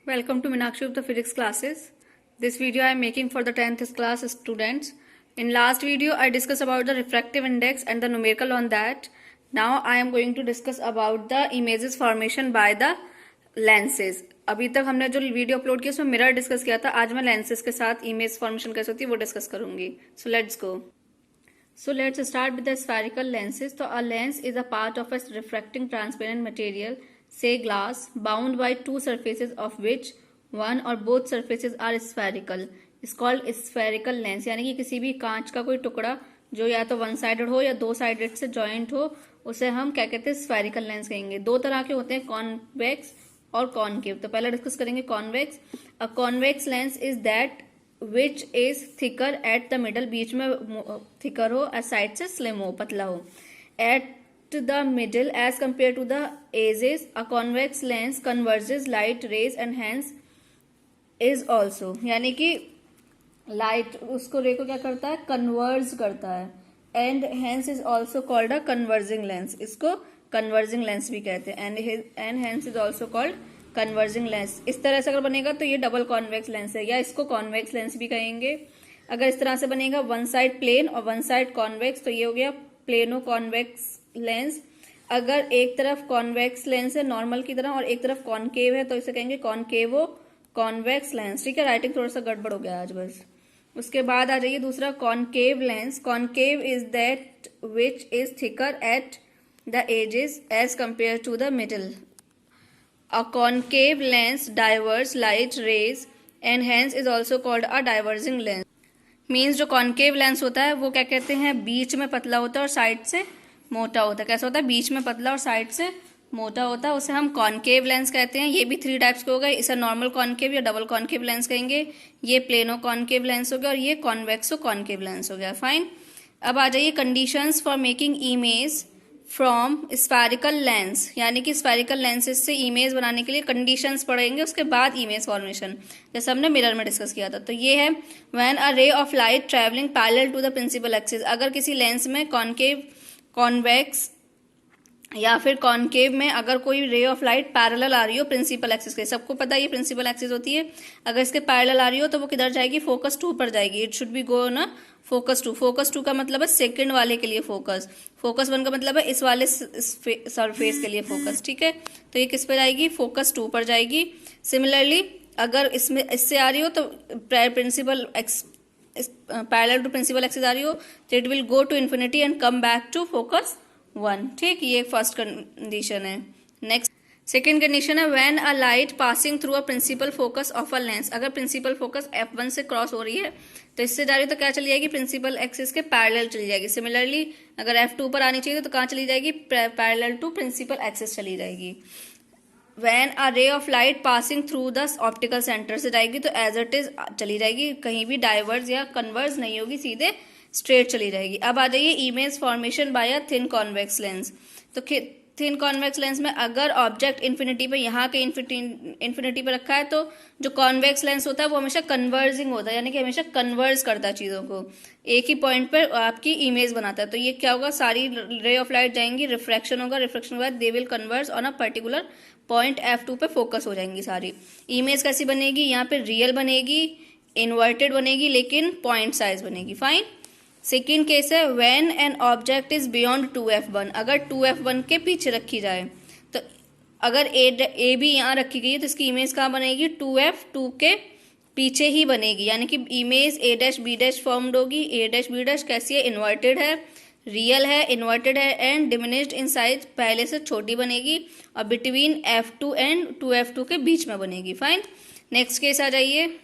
Welcome to Meenakshi of the physics classes. This video I am making for the 10th class students. In last video I discussed about the refractive index and the numerical on that. Now I am going to discuss about the images formation by the lenses. अभी तक हमने जो video upload किया उसमें mirror discuss किया था. आज मैं लेंसेज के साथ इमेज फॉर्मेशन कैसे होती है वो डिस्कस करूंगी. So let's go. So let's start with the spherical lenses. So a lens is a part of a refracting transparent material, say glass, bound by two surfaces of which one or both surfaces are spherical. Is called spherical lens. यानी कि किसी भी कांच का कोई टुकड़ा जो या तो वन साइडेड हो या दो साइडेड से जॉइंट हो उसे हम क्या कहते हैं, स्फेरिकल लेंस कहेंगे. दो तरह के होते हैं, कॉन्वेक्स और कॉनकेव. तो पहले डिस्कस करेंगे convex. A convex lens is that which is thicker at the middle, बीच में थिकर हो, साइड से स्लिम हो, पतला हो. At the middle as compare to the edges a convex lens converges light rays and hence is also. यानी कि light उसको रे को क्या करता है, कन्वर्ज करता है. And hence is also called a converging lens. इसको कन्वर्जिंग लेंस भी कहते हैं. And hence is also called converging lens. इस तरह से अगर बनेगा तो ये डबल कॉन्वेक्स लेंस है, या इसको कॉन्वेक्स लेंस भी कहेंगे. अगर इस तरह से बनेगा वन साइड प्लेन और वन साइड कॉन्वेक्स तो ये हो गया प्लेनो कॉन्वेक्स लेंस. अगर एक तरफ कॉन्वेक्स लेंस है नॉर्मल की तरह और एक तरफ कॉनकेव है तो इसे कहेंगे कॉनकेवो कॉन्वेक्स लेंस. ठीक है, राइटिंग थोड़ा सा गड़बड़ हो गया आज बस. उसके बाद आ जाइए दूसरा concave lens. Concave is that which is thicker at the edges as compare to the middle. A concave lens diverges light rays and hence is also called a diverging lens. Means जो concave lens होता है वो क्या कहते हैं, बीच में पतला होता है और साइड से मोटा होता है. कैसा होता है, बीच में पतला और साइड से मोटा होता है, उसे हम कॉनकेव लेंस कहते हैं. ये भी थ्री टाइप्स के हो गए. इसे नॉर्मल कॉनकेव या डबल कॉनकेव लेंस कहेंगे. ये प्लेनो कॉनकेव लेंस हो गया और ये कॉन्वेक्सो कॉनकेव लेंस हो गया. फाइन. अब आ जाइए conditions for making image from spherical lens. यानी कि स्फेरिकल लेंसेज से इमेज बनाने के लिए कंडीशंस पढ़ेंगे, उसके बाद इमेज फॉर्मेशन, जैसे हमने मिरर में डिस्कस किया था. तो ये है when a ray of light travelling parallel to the principal axis. अगर किसी लेंस में कॉनकेव, कॉन्वेक्स या फिर कॉनकेव में अगर कोई रे ऑफ लाइट पैरेलल आ रही हो प्रिंसिपल एक्सिस के, सबको पता है ये प्रिंसिपल एक्सिस होती है. अगर इसके पैरेलल आ रही हो तो वो किधर जाएगी, फोकस 2 पर जाएगी. इट शुड बी गो ना फोकस 2. फोकस 2 का मतलब है सेकंड वाले के लिए फोकस. फोकस 1 का मतलब है इस वाले सरफेस के लिए फोकस. ठीक है, तो ये किस पर जाएगी, फोकस 2 पर जाएगी. सिमिलरली अगर इसमें इससे आ रही हो तो principal parallel to principal axis आ रही हो तो it will go to infinity and come back to focus 1. ठीक, ये फर्स्ट कंडीशन है. नेक्स्ट सेकेंड कंडीशन है when a light passing through a principal focus of a lens. अगर principal focus F1 से क्रॉस हो रही है तो इससे जा रही है तो क्या चली जाएगी, प्रिंसिपल एक्सिस के पैरेलल चली जाएगी. सिमिलरली अगर F2 पर आनी चाहिए तो कहाँ चली जाएगी, पैरेलल टू प्रिंसिपल एक्सिस चली जाएगी. When a ray of light passing through the optical centre से जाएगी तो एज इट इज चली जाएगी, कहीं भी डाइवर्ज या कन्वर्ज नहीं होगी, सीधे स्ट्रेट चली जाएगी. अब आ जाइए image formation by a thin convex lens. तो थिन कॉन्वेक्स लेंस में अगर ऑब्जेक्ट इन्फिनिटी पे, यहाँ के इन्फिनिटी पे रखा है तो जो कॉन्वेक्स लेंस होता है वो हमेशा कन्वर्जिंग होता है, यानी कि हमेशा कन्वर्ज करता है चीज़ों को, एक ही पॉइंट पर आपकी इमेज बनाता है. तो ये क्या होगा, सारी रे ऑफ लाइट जाएंगी, रिफ्रैक्शन होगा, रिफ्रैक्शन के बाद they will converge on a particular point F2 पे फोकस हो जाएंगी सारी. इमेज कैसी बनेगी, यहाँ पे रियल बनेगी, इन्वर्टेड बनेगी, लेकिन पॉइंट साइज बनेगी. फाइन. सेकेंड केस है when an object is beyond 2F1. अगर 2F1 के पीछे रखी जाए तो अगर ए भी यहाँ रखी गई है तो इसकी इमेज कहाँ बनेगी, 2F2 के पीछे ही बनेगी. यानी कि इमेज A' B' फॉर्म्ड होगी. A' B' कैसी है, इन्वर्टेड है, रियल है, इन्वर्टेड है एंड डिमिनिश्ड इन साइज, पहले से छोटी बनेगी और बिटवीन F2 एंड 2F2 के बीच में बनेगी. फाइन. नेक्स्ट केस आ जाइए,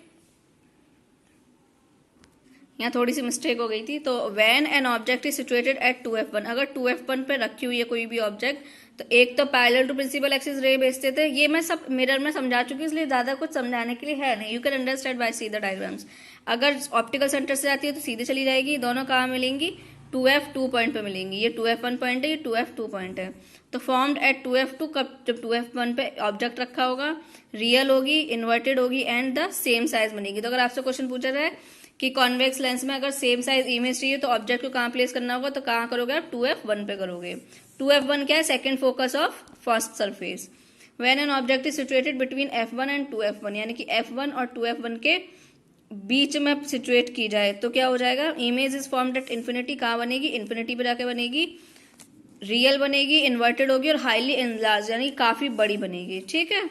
यहाँ थोड़ी सी मिस्टेक हो गई थी. तो when an object is situated at 2F1. अगर 2F1 पे रखी हुई है कोई भी ऑब्जेक्ट तो एक तो पैरेलल टू प्रिंसिपल एक्सिस रे भेजते थे. ये मैं सब मिरर में समझा चुकी हूँ इसलिए ज्यादा कुछ समझाने के लिए है नहीं. You can understand by see the diagrams. अगर ऑप्टिकल सेंटर से जाती है तो सीधे चली जाएगी. दोनों कहाँ मिलेंगी, 2F2 पॉइंट पे मिलेंगी. ये 2F1 पॉइंट है, ये 2F2 पॉइंट है. तो फॉर्म्ड एट 2F2 कब, जब 2F1 पे ऑब्जेक्ट रखा होगा, रियल होगी, इन्वर्टेड होगी एंड द सेम साइज बनेगी. तो अगर आपसे क्वेश्चन पूछा जाए कि कॉन्वेक्स लेंस में अगर सेम साइज इमेज चाहिए तो ऑब्जेक्ट को कहाँ प्लेस करना होगा, तो कहाँ करोगे आप, 2F1 पे करोगे. 2F1 क्या है, second focus of first surface. When an object is situated between F1 and 2F1, यानी कि F1 और 2F1 के बीच में सिचुएट की जाए तो क्या हो जाएगा, image is formed at infinity, कहाँ बनेगी, इन्फिनिटी पे जाके बनेगी, रियल बनेगी, इन्वर्टेड होगी और हाईली एनलार्ज यानी काफी बड़ी बनेगी, ठीक है।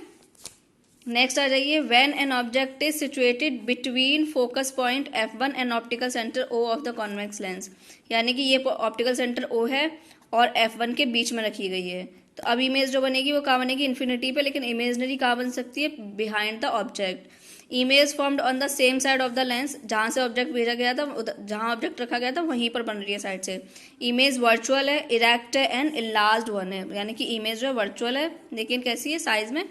नेक्स्ट आ जाइए, when an object is situated between focus point F1 and optical centre O of the convex lens, यानी कि ये ऑप्टिकल सेंटर O है और F1 के बीच में रखी गई है, तो अब इमेज जो बनेगी वो कहाँ बनेगी, इन्फिनिटी पे, लेकिन इमेजनरी कहाँ बन सकती है, behind the object. Image formed on the same side of the lens, जहां से ऑब्जेक्ट भेजा गया था, जहां ऑब्जेक्ट रखा गया था वहीं पर बन रही है साइड से। इमेज वर्चुअल है, इरेक्ट है एंड इनलार्ज्ड वन है, यानी कि इमेज जो वर्चुअल है लेकिन कैसी है, साइज में।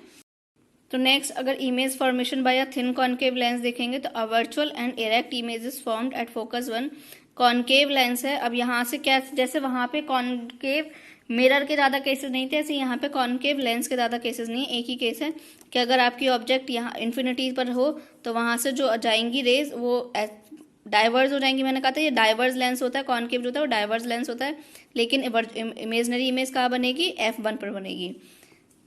तो नेक्स्ट अगर image formation by a thin concave lens देखेंगे तो a virtual and erect image is formed at focus 1। Concave lens है, अब यहाँ से क्या, जैसे वहां पे कॉन्केव मिरर के ज्यादा केसेस नहीं थे, ऐसे यहाँ पे कॉन्केव लेंस के ज्यादा केसेस नहीं है। एक ही केस है कि अगर आपकी ऑब्जेक्ट यहाँ इन्फिनिटी पर हो तो वहां से जो जाएंगी रेज वो डाइवर्स हो जाएंगी। मैंने कहा था ये डाइवर्स लेंस होता है, कॉन्केव जो होता है वो डाइवर्स लेंस होता है, लेकिन इमेजनरी इमेज कहाँ बनेगी, F1 पर बनेगी।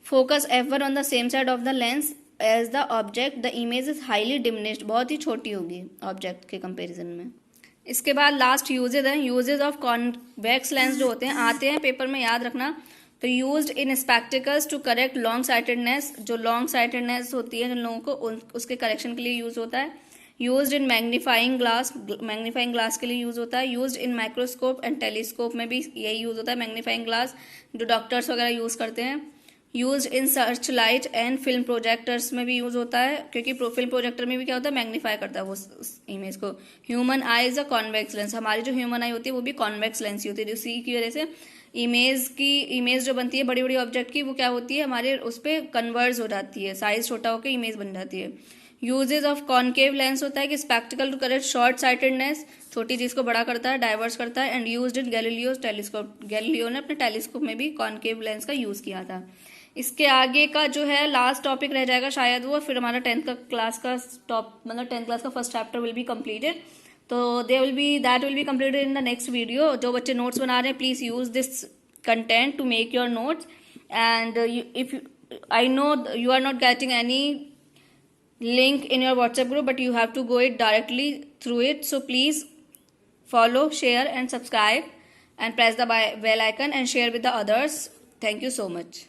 Focus F1 on the same side of the lens as the object, the image is highly diminished, बहुत ही छोटी होगी ऑब्जेक्ट के कंपेरिजन में। इसके बाद लास्ट यूजेज है, यूजेज ऑफ कॉन्वेक्स लेंस जो होते हैं आते हैं पेपर में, याद रखना। तो used in spectacles to correct long sightedness, जो लॉन्ग साइटेडनेस होती है जिन लोगों को उसके करेक्शन के लिए यूज होता है। Used in magnifying glass, magnifying glass के लिए यूज होता है। Used in microscope and telescope में भी यही यूज होता है, मैग्नीफाइंग ग्लास जो डॉक्टर्स वगैरह यूज करते हैं। Use in search light and film projectors में भी यूज होता है, क्योंकि फिल्म प्रोजेक्टर में भी क्या होता है, मैग्नीफाई करता है वो उस इमेज को। Human I is a convex lens, हमारी जो ह्यूमन आई होती है वो भी कॉन्वेक्स लेंस ही होती है, उसी की वजह से इमेज जो बनती है बड़ी बड़ी ऑब्जेक्ट की वो क्या होती है, हमारे उस पर कन्वर्ज हो जाती है, साइज छोटा होकर इमेज बन जाती है। यूजेज ऑफ कॉन्केव लेंस होता है कि spectacle to correct short sightedness, छोटी चीज को बड़ा करता है, डाइवर्स करता है। And used in Galileo telescope, Galileo ने अपने टेलीस्कोप में भी कॉन्केव लेंस का यूज किया था। इसके आगे का जो है लास्ट टॉपिक रह जाएगा शायद वो, फिर हमारा 10th क्लास का मतलब 10th क्लास का first chapter will be completed. तो that will be completed in the next video. जो बच्चे नोट्स बना रहे हैं please use this content to make your notes, and if I know you are not getting any link in your WhatsApp group, but you have to go it directly through it. So please follow, share and subscribe and press the bell icon and share with the others. Thank you so much.